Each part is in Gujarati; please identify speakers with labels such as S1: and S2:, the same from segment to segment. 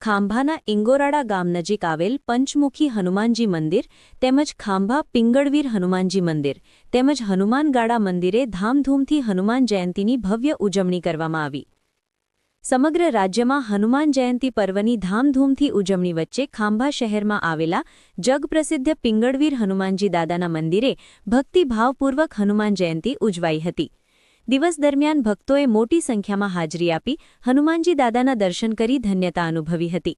S1: ખાંભાના ઇંગોરાળા ગામ નજીક આવેલ પંચમુખી હનુમાનજી મંદિર તેમજ ખાંભા પિંગળવીર હનુમાનજી મંદિર તેમજ હનુમાનગાળા મંદિરે ધામધૂમથી હનુમાન જયંતીની ભવ્ય ઉજવણી કરવામાં આવી। સમગ્ર રાજ્યમાં હનુમાન જયંતી પર્વની ધામધૂમથી ઉજવણી વચ્ચે ખાંભા શહેરમાં આવેલા જગપ્રસિદ્ધ પિંગળવીર હનુમાનજી દાદાના મંદિરે ભક્તિભાવપૂર્વક હનુમાન જયંતી ઉજવાઈ હતી। દિવસ દરમિયાન ભક્તોએ મોટી સંખ્યામાં હાજરી આપી હનુમાનજી દાદાના દર્શન કરી ધન્યતા અનુભવી હતી।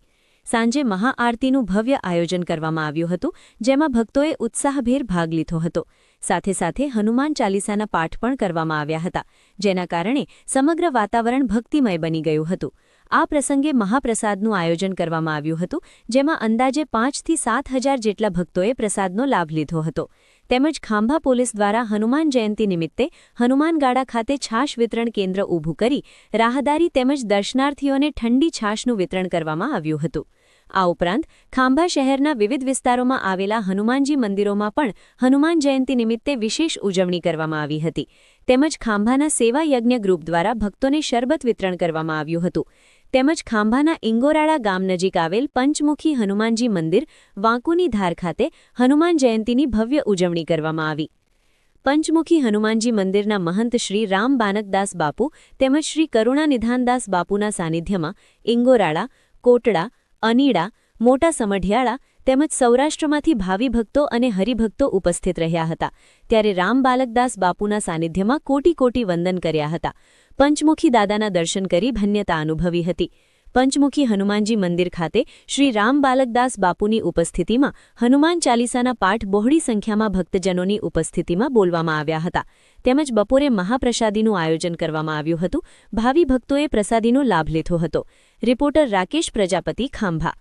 S1: સાંજે મહાઆરતીનું ભવ્ય આયોજન કરવામાં આવ્યું હતું, જેમાં ભક્તોએ ઉત્સાહભેર ભાગ લીધો હતો। સાથે સાથે હનુમાન ચાલીસાના પાઠ પણ કરવામાં આવ્યા હતા, જેના કારણે સમગ્ર વાતાવરણ ભક્તિમય બની ગયું હતું। આ પ્રસંગે મહાપ્રસાદનું આયોજન કરવામાં આવ્યું હતું, જેમાં અંદાજે 5 થી 7 હજાર જેટલા ભક્તોએ પ્રસાદનો લાભ લીધો હતો। તેમજ ખાંભા પોલીસ દ્વારા હનુમાન જયંતી નિમિત્તે હનુમાનગાળા ખાતે છાશ વિતરણ કેન્દ્ર ઊભું કરી રાહદારી તેમજ દર્શનાર્થીઓને ઠંડી છાશનું વિતરણ કરવામાં આવ્યું હતું। આ ઉપરાંત ખાંભા શહેરના વિવિધ વિસ્તારોમાં આવેલા હનુમાનજી મંદિરોમાં પણ હનુમાન જયંતી નિમિત્તે વિશેષ ઉજવણી કરવામાં આવી હતી। તેમજ ખાંભાના સેવા યજ્ઞ ગ્રુપ દ્વારા ભક્તોને શરબત વિતરણ કરવામાં આવ્યું હતું। તેમજ ખાંભાના ઇંગોરાળા ગામ નજીક આવેલ પંચમુખી હનુમાનજી મંદિર વાંકુની ધાર ખાતે હનુમાન જયંતીની ભવ્ય ઉજવણી કરવામાં આવી। પંચમુખી હનુમાનજી મંદિરના મહંત શ્રી રામ બાનકદાસ બાપુ તેમજ શ્રી કરુણાનિધાનદાસ બાપુના સાનિધ્યમાં ઇંગોરાળા, કોટડા, અનીડા, મોટા સમઢિયાળા તેમજ સૌરાષ્ટ્રમાંથી ભાવિ ભક્તો અને હરિભક્તો ઉપસ્થિત રહ્યા હતા। ત્યારે રામ બાલકદાસ બાપુના સાનિધ્યમાં કોટી કોટી વંદન કર્યા હતા। પંચમુખી દાદાના દર્શન કરી ધન્યતા અનુભવી હતી। પંચમુખી હનુમાનજી મંદિર ખાતે શ્રી રામ બાલકદાસ બાપુની ઉપસ્થિતિમાં હનુમાન ચાલીસાના પાઠ બહોળી સંખ્યામાં ભક્તજનોની ઉપસ્થિતિમાં બોલવામાં આવ્યા હતા। તેમજ બપોરે મહાપ્રસાદીનું આયોજન કરવામાં આવ્યું હતું। ભાવિ ભક્તોએ પ્રસાદીનો લાભ લીધો હતો। રિપોર્ટર રાકેશ પ્રજાપતિ, ખાંભા।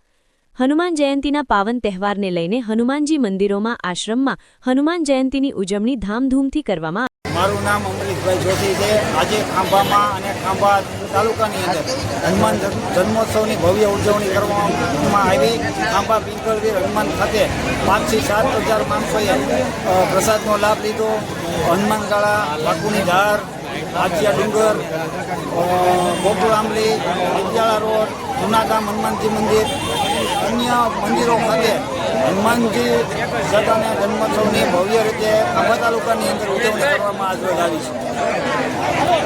S1: હનુમાન જયંતીના પાવન તહેવારને લઈને હનુમાનજી મંદિરોમાં આશ્રમમાં હનુમાન જયંતીની ઉજવણી ધામધૂમથી કરવામાં આવી।
S2: મારું નામ અમરીશભાઈ જોશી છે। આજે ખાંભામાં અને ખાંભા તાલુકાની અંદર હનુમાન જન્મોત્સવની ભવ્ય ઉજવણી કરવામાં આવી। ખાંભા પિંગળવીર હનુમાન ખાતે 5 થી 7 હજાર માણસોએ પ્રસાદનો લાભ લીધો। હનુમાનગાળા, વાંકુની ધાર, આચિયા ડુંગર, ગોકુળ આંબલી, વિદ્યાળા રોડ, જૂનાગામ હનુમાનજી મંદિર, અન્ય મંદિરો ખાતે હનુમાનજી દાદાના જન્મોત્સવની ભવ્ય રીતે ખાંભા તાલુકાની અંદર ઉજવણી કરવામાં આવી છે।